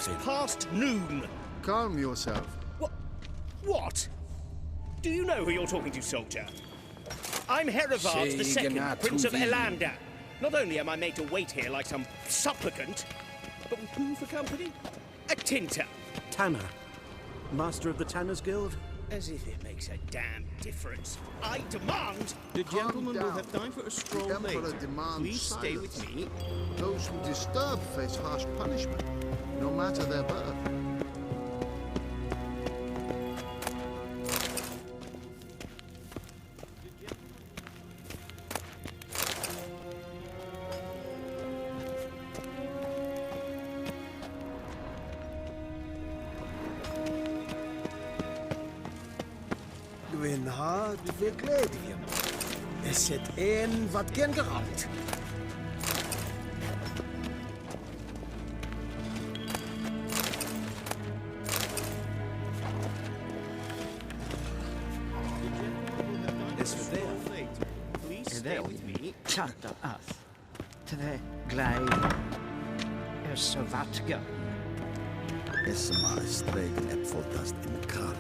It's past noon. Calm yourself. What? Do you know who you're talking to, soldier? I'm Herivard II, Prince of Elander. Not only am I made to wait here like some supplicant, but with who for company? A tinter. Tanner. Master of the Tanners Guild? As if it makes a damn difference. I demand... The gentleman will have time for a stroll later. Please stay with me. Those who disturb face harsh punishment, no matter their birth. Gwyn had fe gledium. Is het een wat gen geralt? Is for there. Please stay with me. Chatta ath. Tve glide. Så wat go. Is maar streken heb voltast in de karne.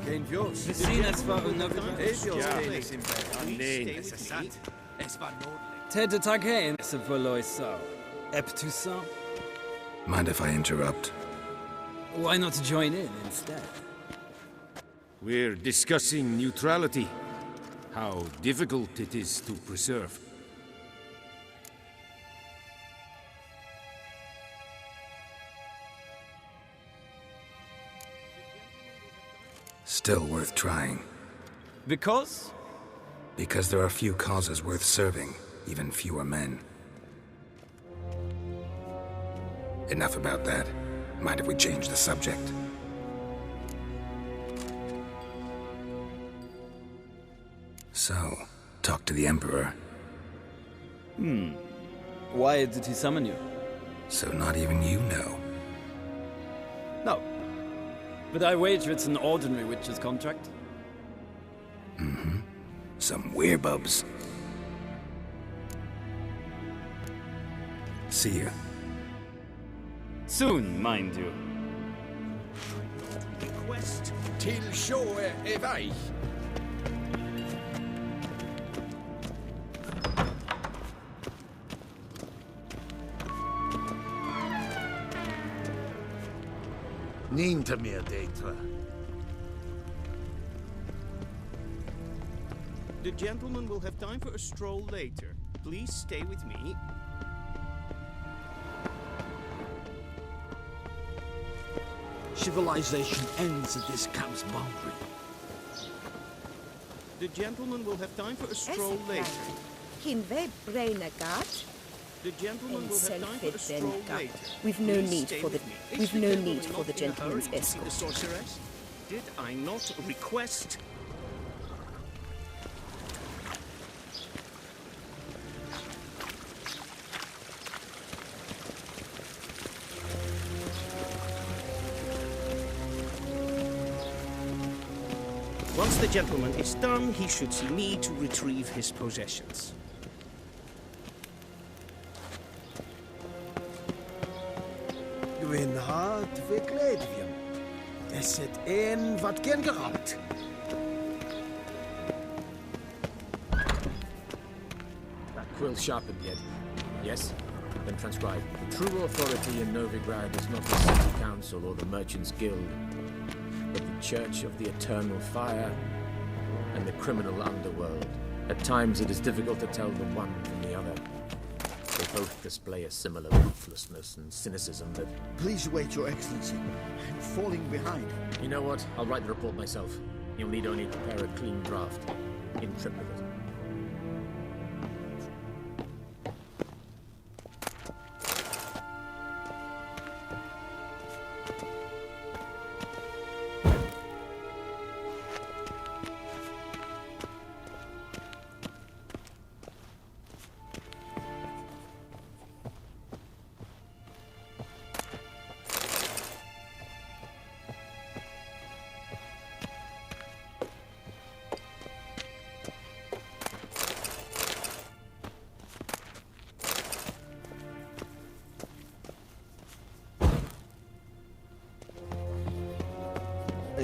Geen vjoos. We zien het voor een Nee, Ted tag heen, se verloisa. Ep tu sa? Mind if I interrupt? Why not join in instead? We're discussing neutrality. How difficult it is to preserve. Still worth trying. Because? Because there are few causes worth serving, even fewer men. Enough about that. Mind if we change the subject? So, talk to the Emperor. Why did he summon you? So not even you know. No. But I wager it's an ordinary witch's contract. Mm-hmm. Some werebubs. See ya. Soon, mind you. Request. Till shore evej. Niet meer data. The gentleman will have time for a stroll later. Please stay with me. Civilization ends at this camp's boundary. The gentleman will have time for a stroll later. Kinve Brainagat. The gentleman will have time for a stroll later. We've no Please need stay for the with me. we've Is no the need gentleman for the not in a gentleman's hurry to see the escort. sorceress? Did I not request? Once the gentleman is done, he should see me to retrieve his possessions. Gwyn had fe gledium. Is het een wat gen geralt? That quill sharpened yet. Yes? Then transcribe. The true authority in Novigrad is not the city council or the merchants' guild, but the Church of the Eternal Fire and the criminal underworld. At times it is difficult to tell the one from the other. They both display a similar ruthlessness and cynicism that... Please wait, Your Excellency. I'm falling behind. You know what? I'll write the report myself. You'll need only prepare a clean draft. In triplicate.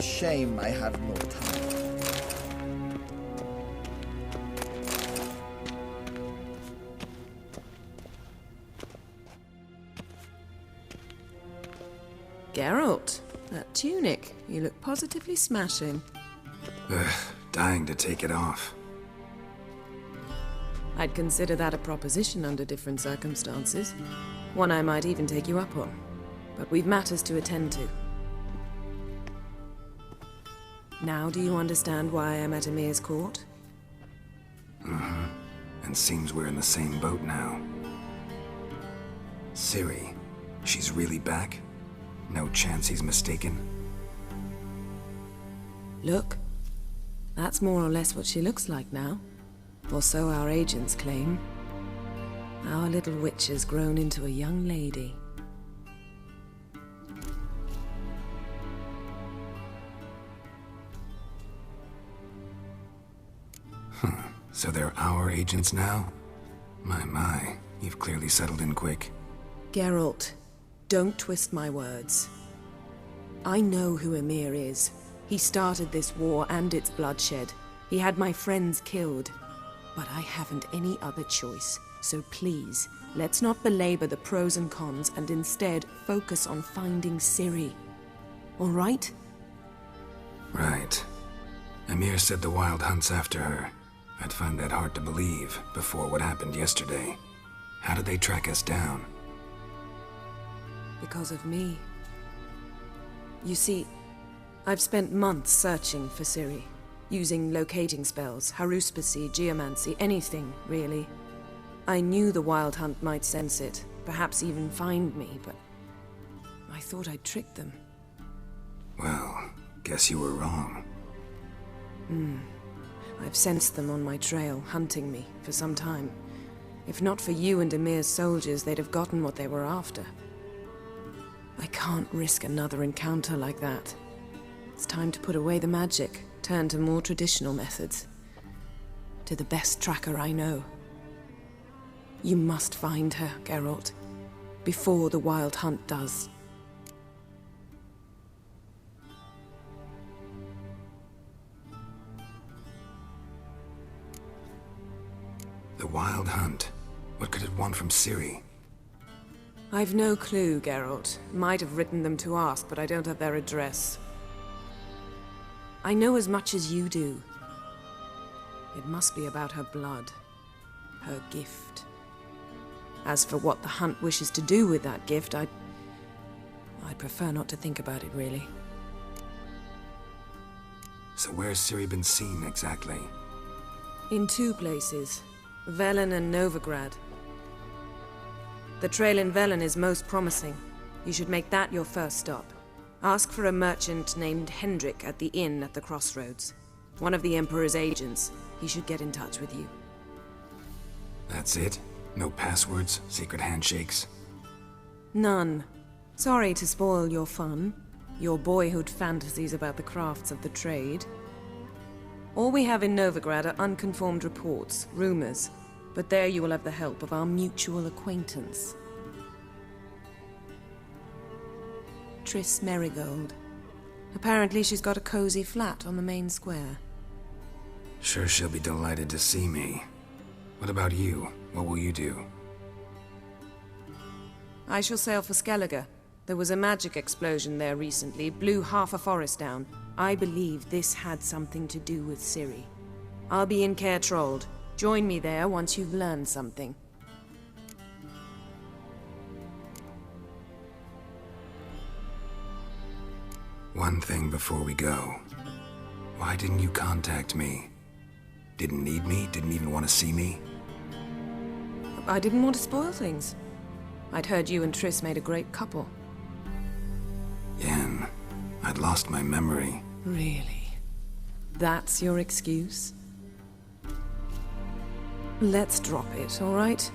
A shame I have no time. Geralt, that tunic. You look positively smashing. Ugh, dying to take it off. I'd consider that a proposition under different circumstances. One I might even take you up on. But we've matters to attend to. Now do you understand why I'm at Emir's court? Mm-hmm. And seems we're in the same boat now. Ciri, she's really back? No chance he's mistaken? Look, that's more or less what she looks like now. Or so our agents claim. Our little witch has grown into a young lady. So they're our agents now? My, you've clearly settled in quick. Geralt, don't twist my words. I know who Ymir is. He started this war and its bloodshed. He had my friends killed. But I haven't any other choice. So please, let's not belabor the pros and cons and instead focus on finding Ciri. All right? Right. Ymir said the Wild Hunt's after her. I'd find that hard to believe before what happened yesterday. How did they track us down? Because of me. You see, I've spent months searching for Ciri, using locating spells, haruspicy, geomancy, anything, really. I knew the Wild Hunt might sense it, perhaps even find me, but I thought I'd tricked them. Well, guess you were wrong. I've sensed them on my trail, hunting me, for some time. If not for you and Emir's soldiers, they'd have gotten what they were after. I can't risk another encounter like that. It's time to put away the magic, turn to more traditional methods. To the best tracker I know. You must find her, Geralt, before the Wild Hunt does. The Wild Hunt? What could it want from Ciri? I've no clue, Geralt. Might have written them to ask, but I don't have their address. I know as much as you do. It must be about her blood. Her gift. As for what the Hunt wishes to do with that gift, I'd prefer not to think about it, really. So where's Ciri been seen, exactly? In two places. Velen and Novigrad. The trail in Velen is most promising. You should make that your first stop. Ask for a merchant named Hendrik at the inn at the crossroads. One of the Emperor's agents. He should get in touch with you. That's it? No passwords? Secret handshakes? None. Sorry to spoil your fun. Your boyhood fantasies about the crafts of the trade. All we have in Novigrad are unconfirmed reports, rumors. But there you will have the help of our mutual acquaintance. Triss Merigold. Apparently she's got a cozy flat on the main square. Sure she'll be delighted to see me. What about you? What will you do? I shall sail for Skellige. There was a magic explosion there recently, blew half a forest down. I believe this had something to do with Ciri. I'll be in Caer Trold. Join me there once you've learned something. One thing before we go. Why didn't you contact me? Didn't need me? Didn't even want to see me? I didn't want to spoil things. I'd heard you and Triss made a great couple. Yen, I'd lost my memory. Really? That's your excuse? Let's drop it, all right?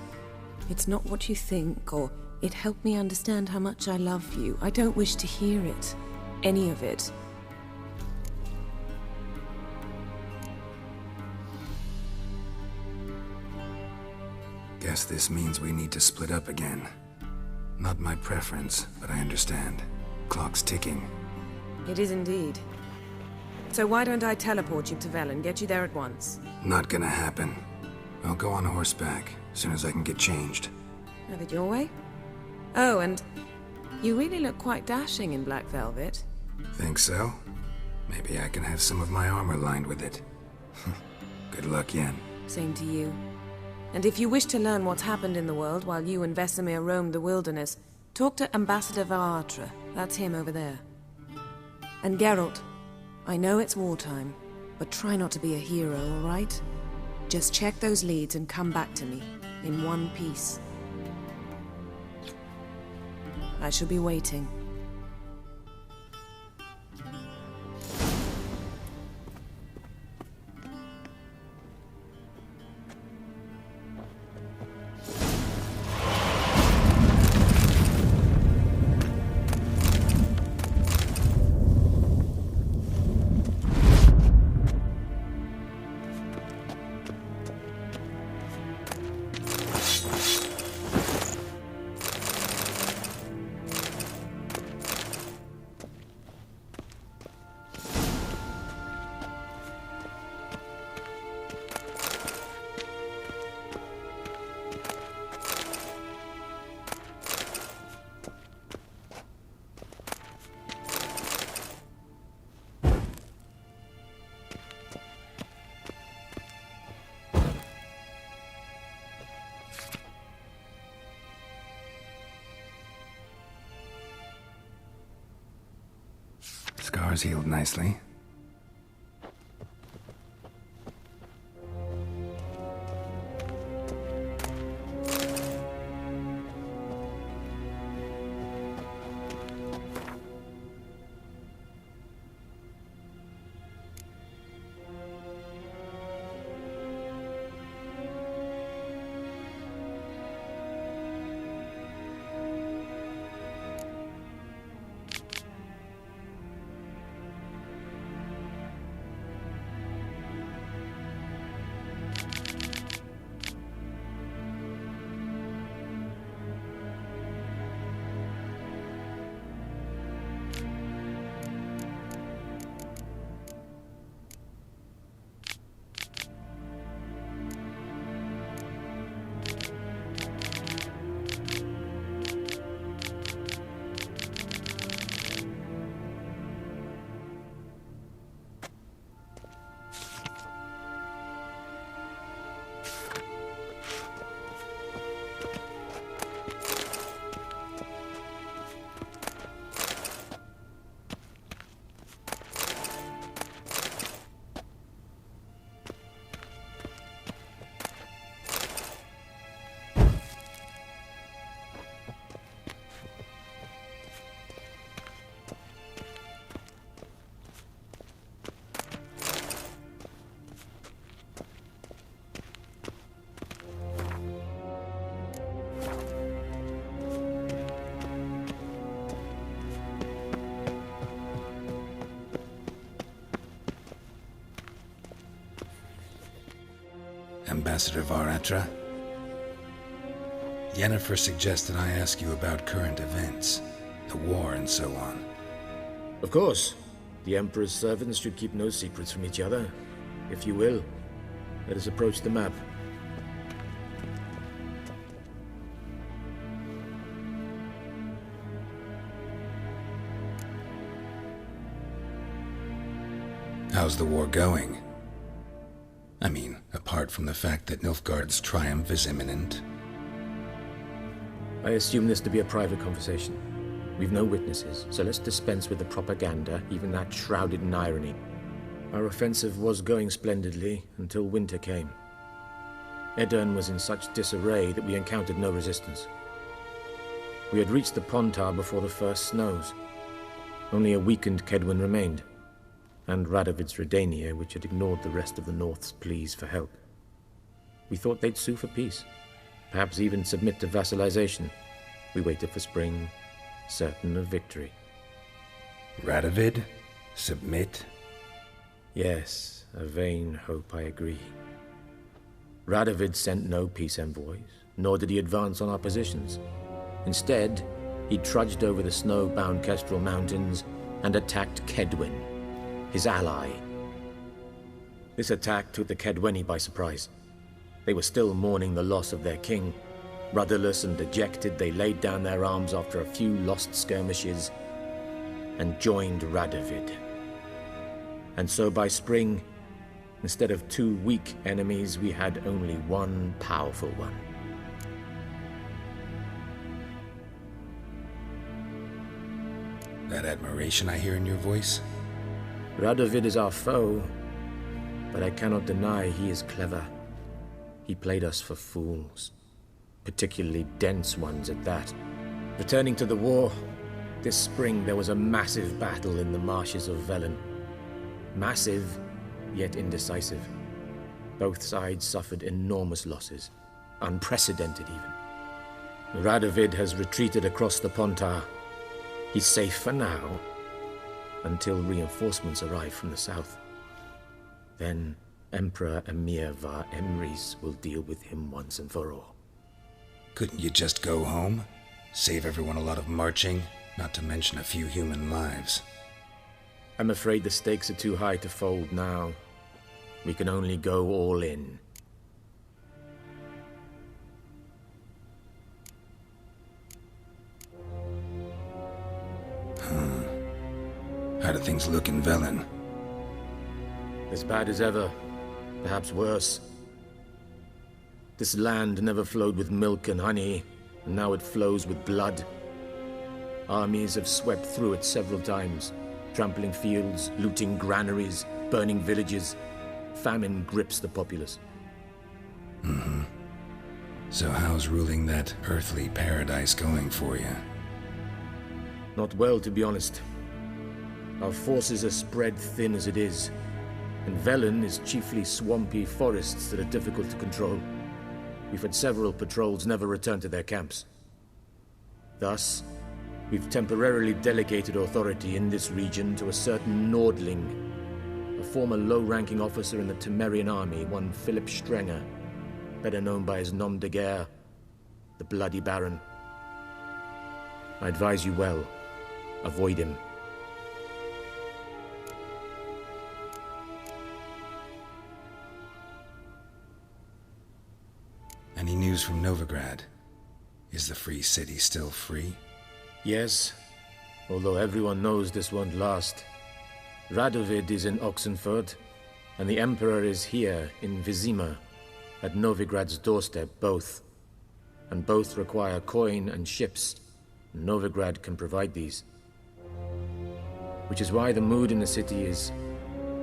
It's not what you think, or it helped me understand how much I love you. I don't wish to hear it. Any of it. Guess this means we need to split up again. Not my preference, but I understand. Clock's ticking. It is indeed. So why don't I teleport you to Vel and get you there at once? Not gonna happen. I'll go on horseback, as soon as I can get changed. Have it your way? Oh, and you really look quite dashing in black velvet. Think so? Maybe I can have some of my armor lined with it. Good luck, Yen. Same to you. And if you wish to learn what's happened in the world while you and Vesemir roamed the wilderness, talk to Ambassador Varatra. That's him over there. And Geralt, I know it's wartime, but try not to be a hero, all right? Just check those leads and come back to me, in one piece. I shall be waiting. Scars healed nicely. Ambassador Varatra, Yennefer suggested I ask you about current events, the war and so on. Of course. The Emperor's servants should keep no secrets from each other. If you will, let us approach the map. How's the war going? I mean, apart from the fact that Nilfgaard's triumph is imminent. I assume this to be a private conversation. We've no witnesses, so let's dispense with the propaganda, even that shrouded in irony. Our offensive was going splendidly until winter came. Edirn was in such disarray that we encountered no resistance. We had reached the Pontar before the first snows. Only a weakened Kedwin remained, and Radovid's Redania, which had ignored the rest of the North's pleas for help. We thought they'd sue for peace, perhaps even submit to vassalization. We waited for spring, certain of victory. Radovid? Submit? Yes, a vain hope, I agree. Radovid sent no peace envoys, nor did he advance on our positions. Instead, he trudged over the snow-bound Kestrel Mountains and attacked Kedwin, his ally. This attack took the Kedweni by surprise. They were still mourning the loss of their king. Rudderless and dejected, they laid down their arms after a few lost skirmishes and joined Radovid. And so by spring, instead of 2 weak enemies, we had only one powerful one. That admiration I hear in your voice? Radovid is our foe, but I cannot deny he is clever. He played us for fools, particularly dense ones at that. Returning to the war, this spring there was a massive battle in the marshes of Velen. Massive, yet indecisive. Both sides suffered enormous losses, unprecedented even. Radovid has retreated across the Pontar. He's safe for now, until reinforcements arrive from the south. Then Emperor Emir Var Emrys will deal with him once and for all. Couldn't you just go home? Save everyone a lot of marching, not to mention a few human lives. I'm afraid the stakes are too high to fold now. We can only go all in. How do things look in Velen? As bad as ever, perhaps worse. This land never flowed with milk and honey, and now it flows with blood. Armies have swept through it several times, trampling fields, looting granaries, burning villages. Famine grips the populace. So how's ruling that earthly paradise going for you? Not well, to be honest. Our forces are spread thin as it is, and Velen is chiefly swampy forests that are difficult to control. We've had several patrols never return to their camps. Thus, we've temporarily delegated authority in this region to a certain Nordling, a former low-ranking officer in the Temerian army, one Philip Strenger, better known by his nom de guerre, the Bloody Baron. I advise you well, avoid him. Any news from Novigrad? Is the free city still free? Yes, although everyone knows this won't last. Radovid is in Oxenford, and the Emperor is here in Vizima, at Novigrad's doorstep, both. And both require coin and ships. Novigrad can provide these. Which is why the mood in the city is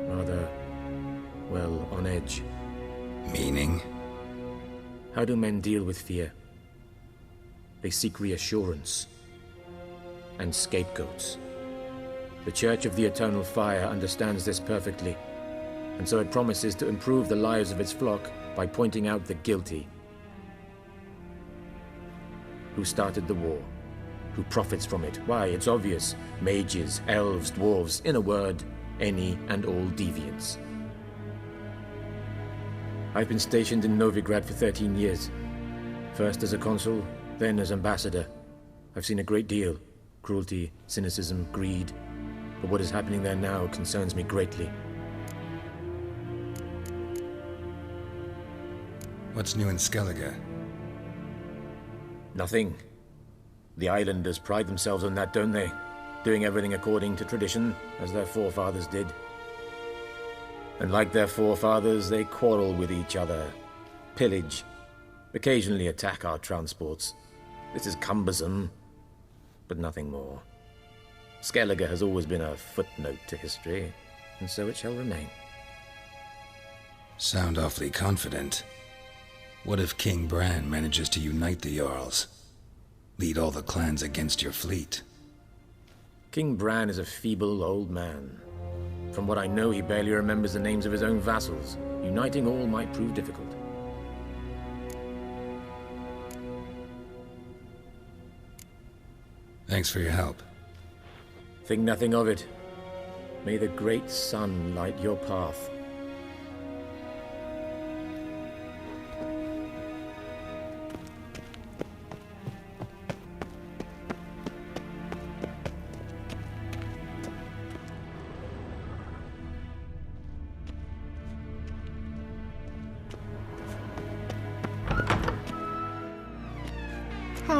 rather, well, on edge. Meaning? How do men deal with fear? They seek reassurance and scapegoats. The Church of the Eternal Fire understands this perfectly, and so it promises to improve the lives of its flock by pointing out the guilty. Who started the war? Who profits from it? Why, it's obvious. Mages, elves, dwarves, in a word, any and all deviants. I've been stationed in Novigrad for 13 years. First as a consul, then as ambassador. I've seen a great deal. Cruelty, cynicism, greed. But what is happening there now concerns me greatly. What's new in Skellige? Nothing. The islanders pride themselves on that, don't they? Doing everything according to tradition, as their forefathers did. And like their forefathers, they quarrel with each other, pillage, occasionally attack our transports. This is cumbersome, but nothing more. Skellige has always been a footnote to history, and so it shall remain. Sound awfully confident. What if King Bran manages to unite the Jarls? Lead all the clans against your fleet? King Bran is a feeble old man. From what I know, he barely remembers the names of his own vassals. Uniting all might prove difficult. Thanks for your help. Think nothing of it. May the great sun light your path.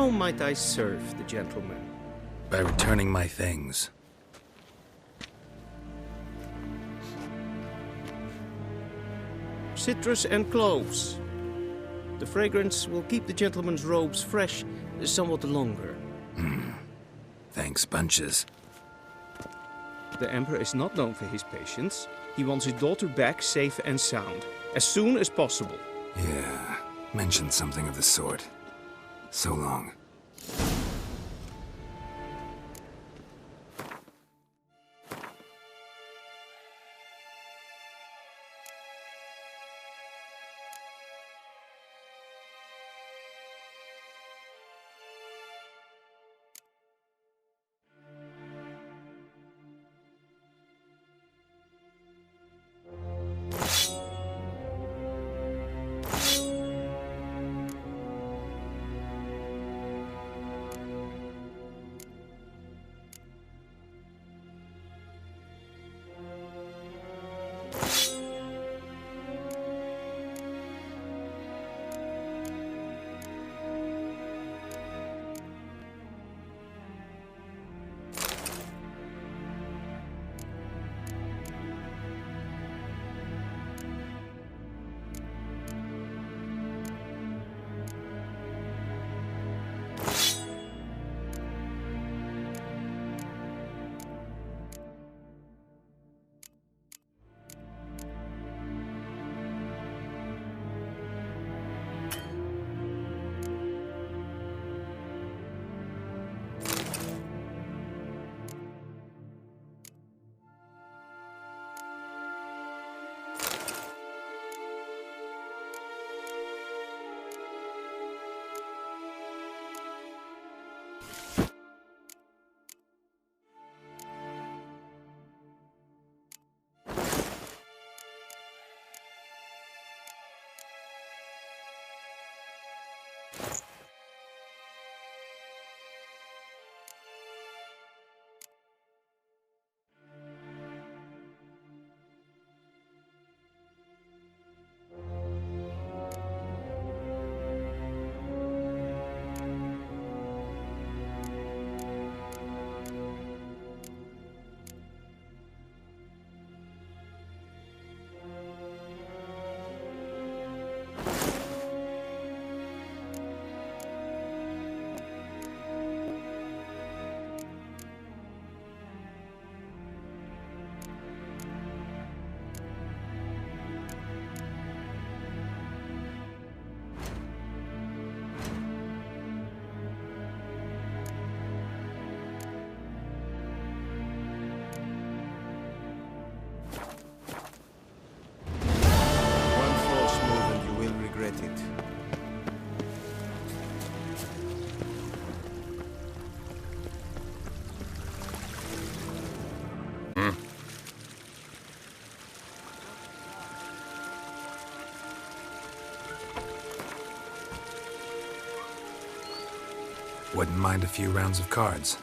How might I serve the gentleman? By returning my things. Citrus and cloves. The fragrance will keep the gentleman's robes fresh somewhat longer. Thanks, bunches. The Emperor is not known for his patience. He wants his daughter back safe and sound, as soon as possible. Yeah, mentioned something of the sort. So long. Wouldn't mind a few rounds of cards.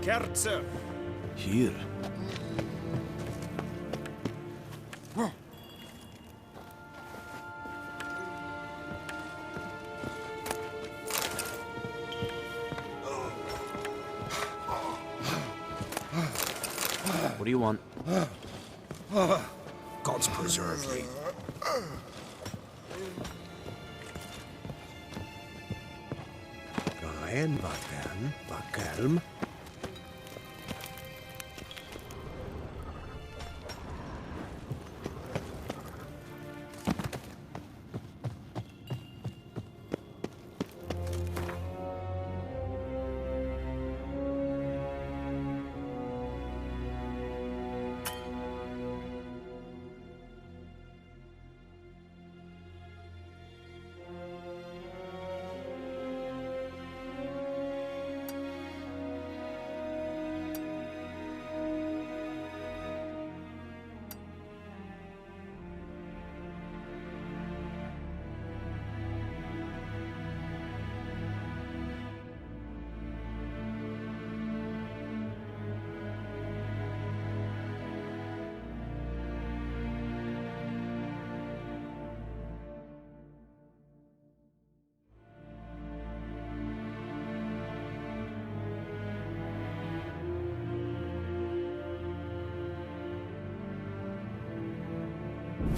Kerze. Hier. What do you want? Gods preserve thee. Rein, Vakan, Vakelm.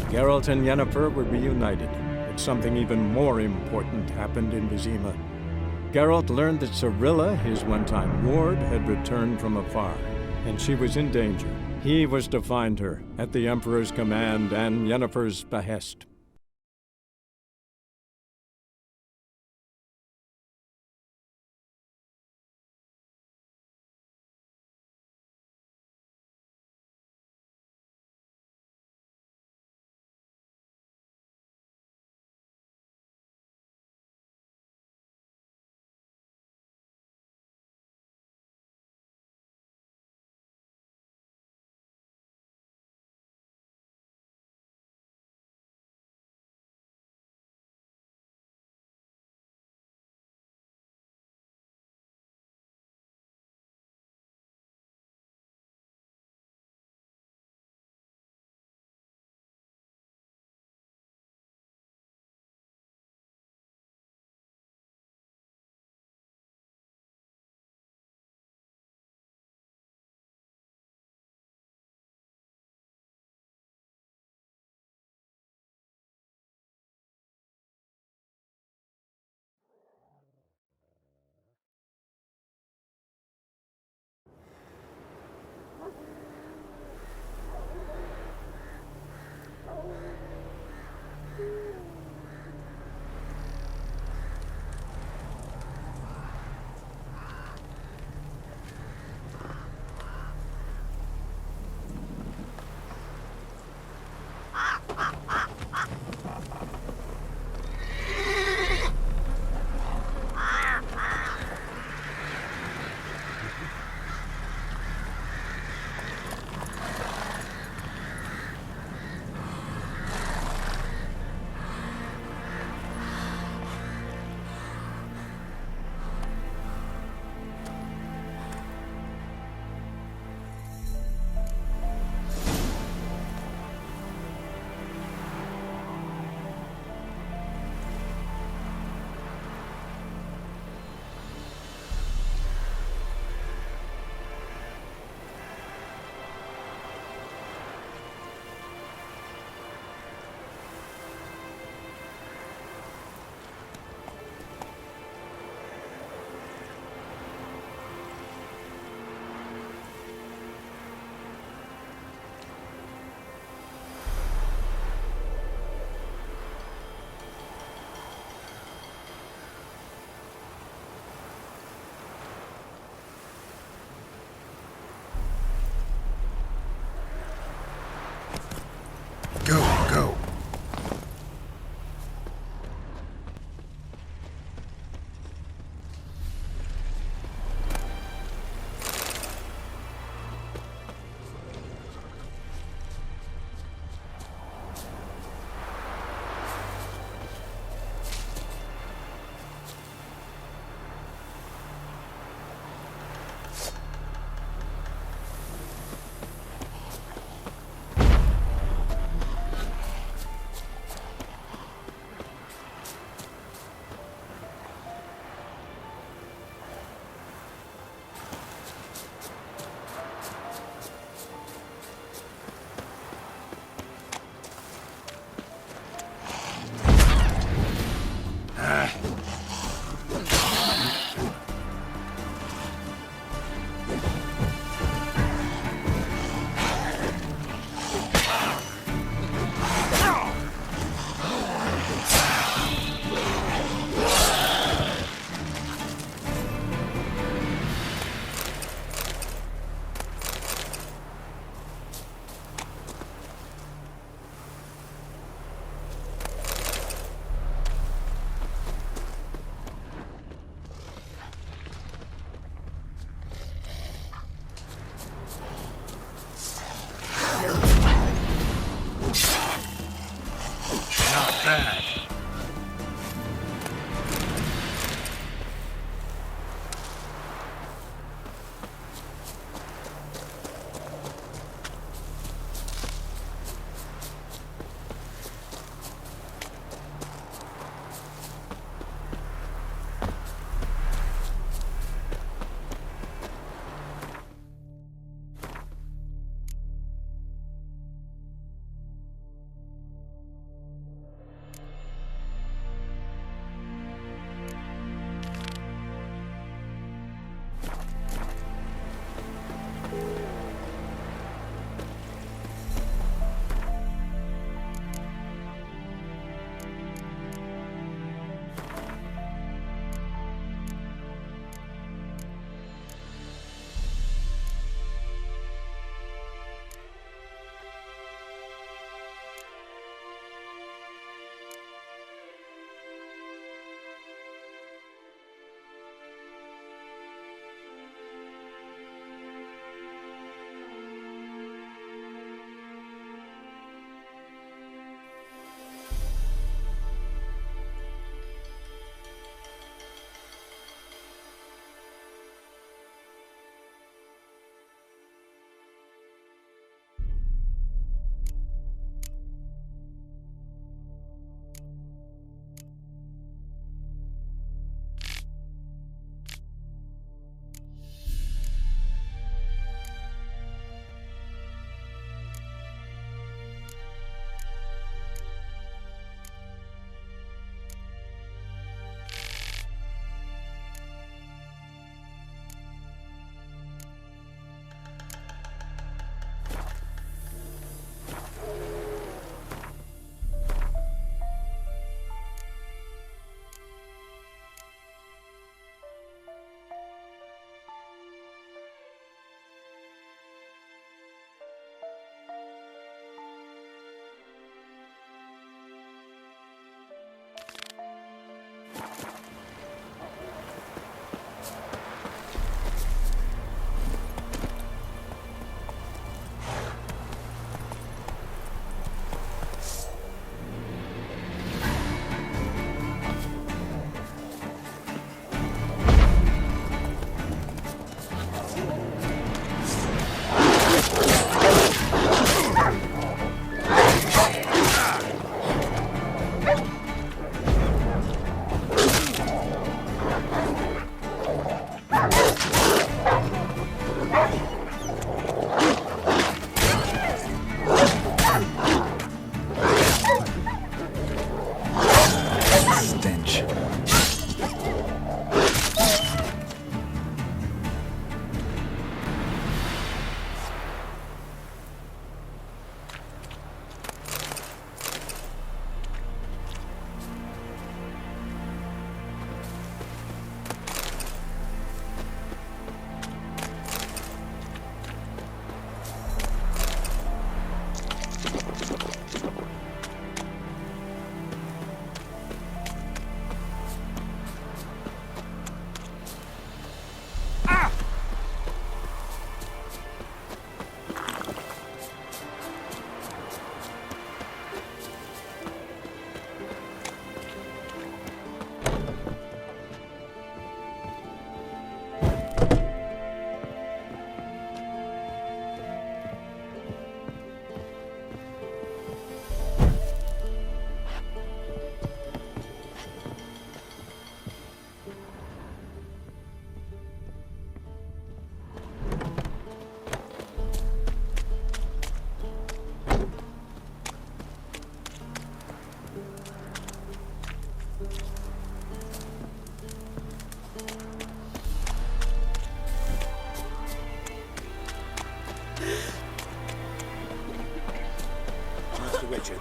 Geralt and Yennefer were reunited, but something even more important happened in Vizima. Geralt learned that Cirilla, his one-time ward, had returned from afar, and she was in danger. He was to find her, at the Emperor's command and Yennefer's behest. bad.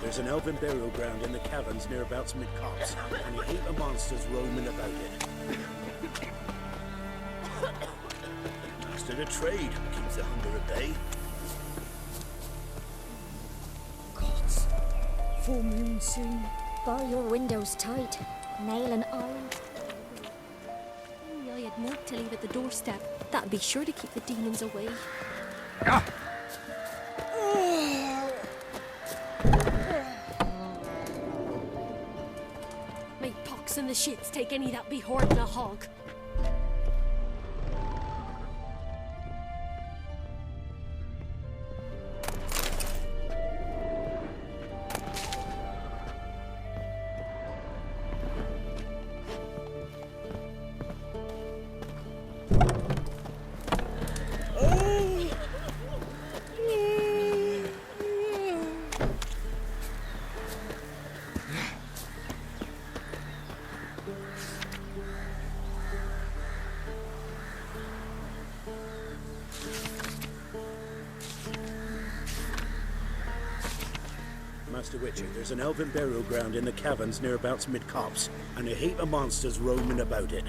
There's an elven burial ground in the caverns nearabouts mid-copse, and you hate the monsters roaming about it. Mastered a trade, keeps the hunger at bay. Gods, full moon soon. Bar your windows tight, nail and iron. Only I had milk to leave at the doorstep. That'd be sure to keep the demons away. Ah! the shits take any that be hoarding a hog. Master Witcher, there's an elven burial ground in the caverns nearabouts mid-copse, and a heap of monsters roaming about it.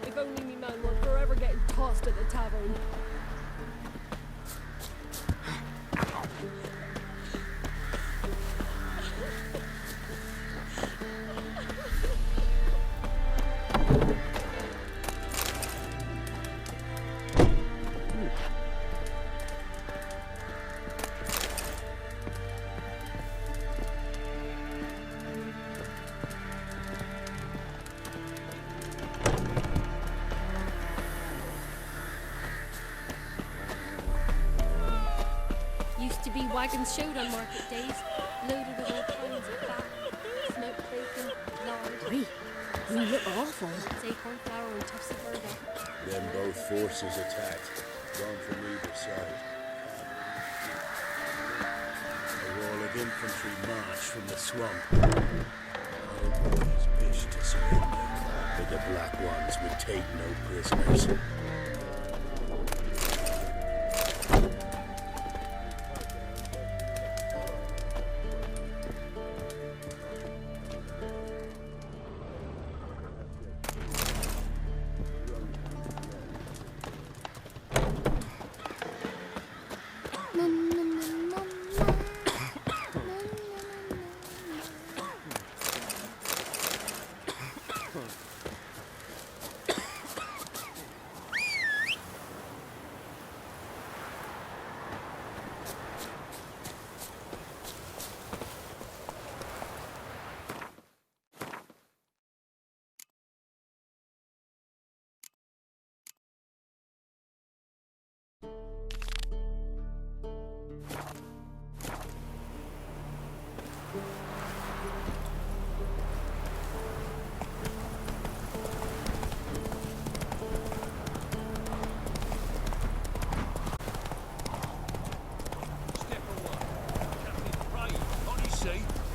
If only me man were forever getting tossed at the tavern. Wagons showed on market days, loaded with all kinds of fat, smoked bacon, lard. Wait, you look awful. Acorn flour and tufts of burger. Then both forces attacked, one from either side. A wall of infantry marched from the swamp. Our boys wished to surrender, but the Black Ones would take no prisoners.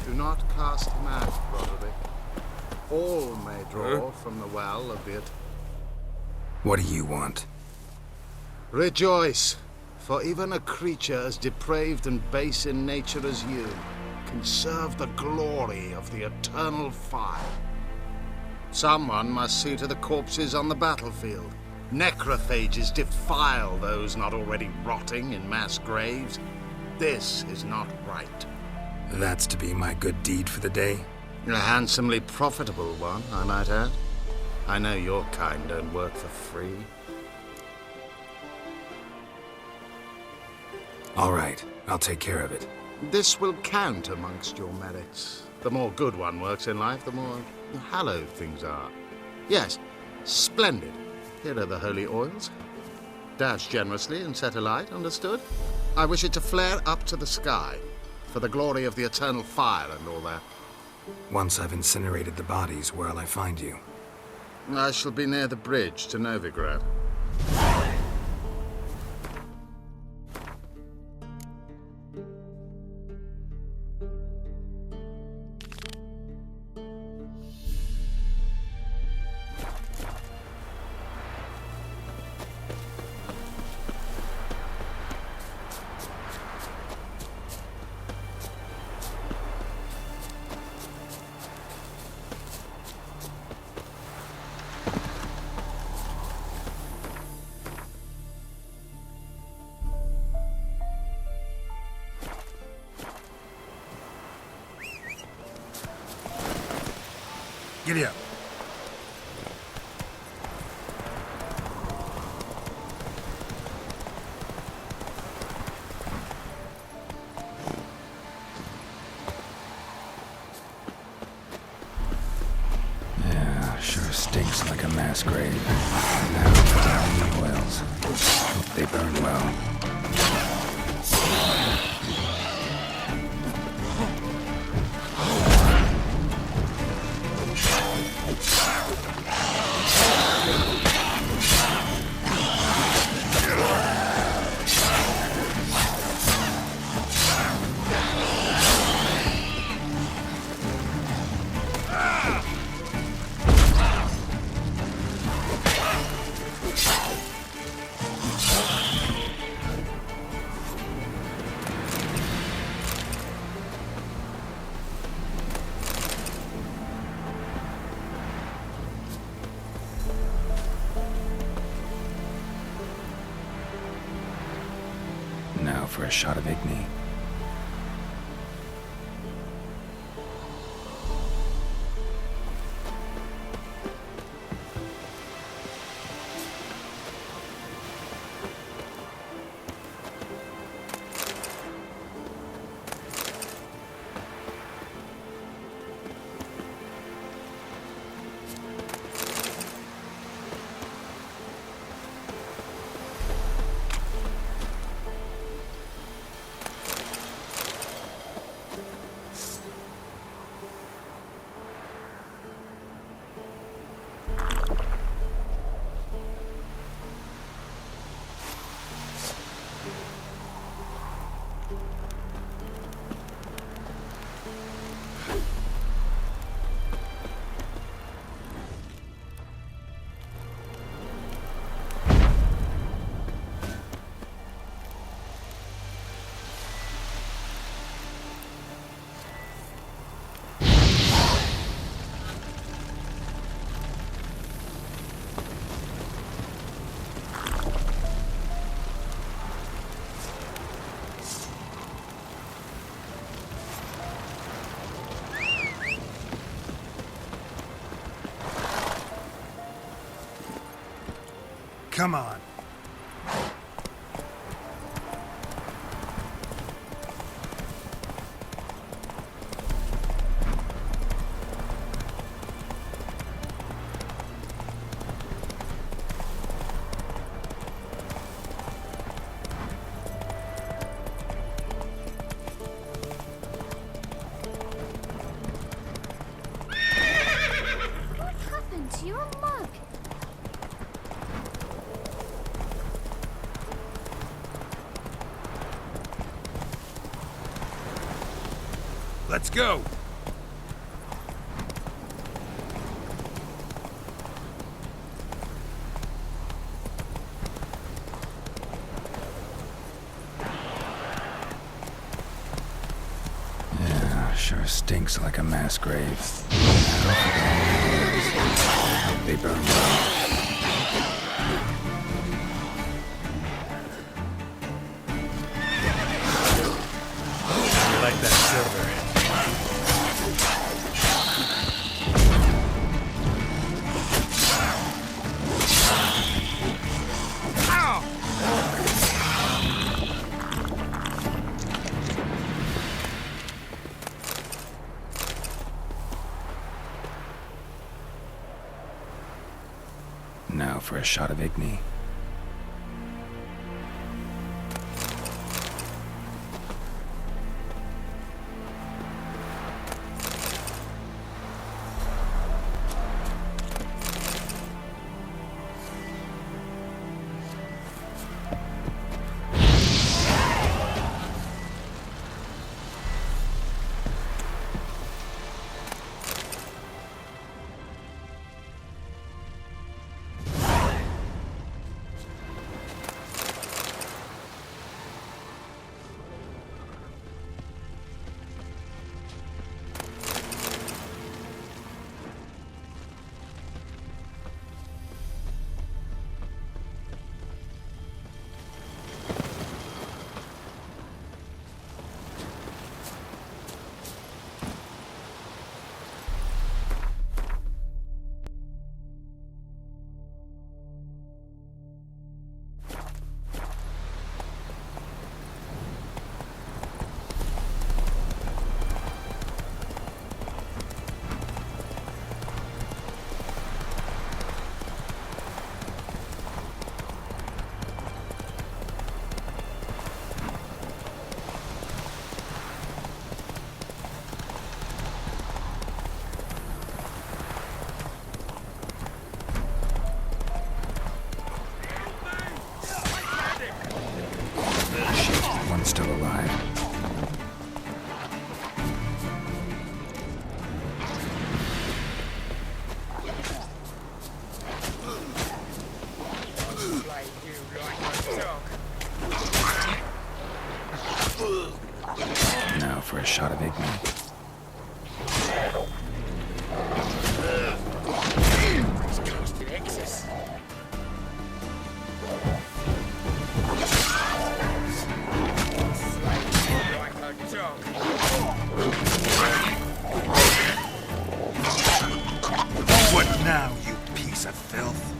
Do not cast mad, Broderick. All may draw from the well a bit. What do you want? Rejoice, for even a creature as depraved and base in nature as you can serve the glory of the eternal fire. Someone must see to the corpses on the battlefield. Necrophages defile those not already rotting in mass graves. This is not right. That's to be my good deed for the day? A handsomely profitable one, I might add. I know your kind don't work for free. All right, I'll take care of it. This will count amongst your merits. The more good one works in life, the more hallowed things are. Yes, splendid. Here are the holy oils. Dash generously and set alight, understood? I wish it to flare up to the sky. For the glory of the eternal fire and all that. Once I've incinerated the bodies, where'll I find you? I shall be near the bridge to Novigrad. Giddy up. Yeah, sure stinks like a mass grave. Now for the oils. Hope they burn well. Now for a shot of Igni. Come on. What happened to your mug? Let's go. Yeah, sure stinks like a mass grave. They burn well. I like that silver. Now for a shot of Igni. one still alive. Now for a shot of Igni. What now, you piece of filth?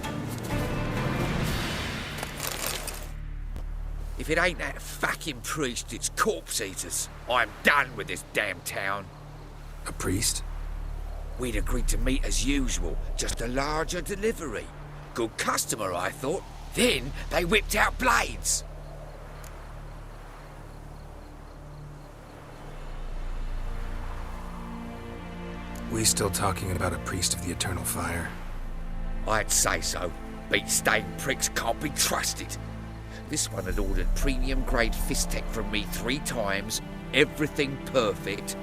If it ain't that fucking priest, it's corpse eaters. I'm done with this damn town. A priest? We'd agreed to meet as usual, just a larger delivery. Good customer, I thought. Then they whipped out blades. We still talking about a priest of the eternal fire? I'd say so. Beat-stained pricks can't be trusted. This one had ordered premium-grade fist tech from me 3 times, everything perfect.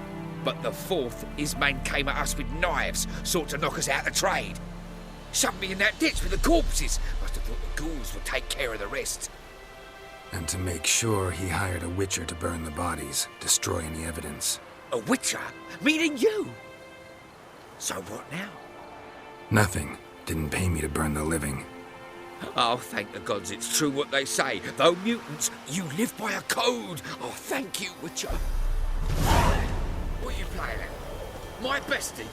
But the 4th, his man came at us with knives, sought to knock us out of trade. Shoved me in that ditch with the corpses. Must have thought the ghouls would take care of the rest. And to make sure, he hired a witcher to burn the bodies, destroy any evidence. A witcher? Meaning you? So what now? Nothing. Didn't pay me to burn the living. Oh, thank the gods it's true what they say. Though mutants, you live by a code. Oh, thank you, Witcher. What are you playing at? My bestie?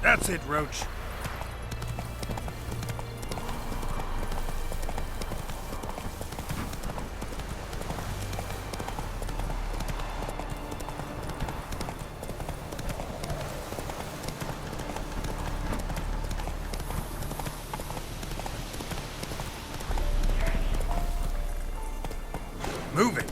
That's it, Roach. Move it.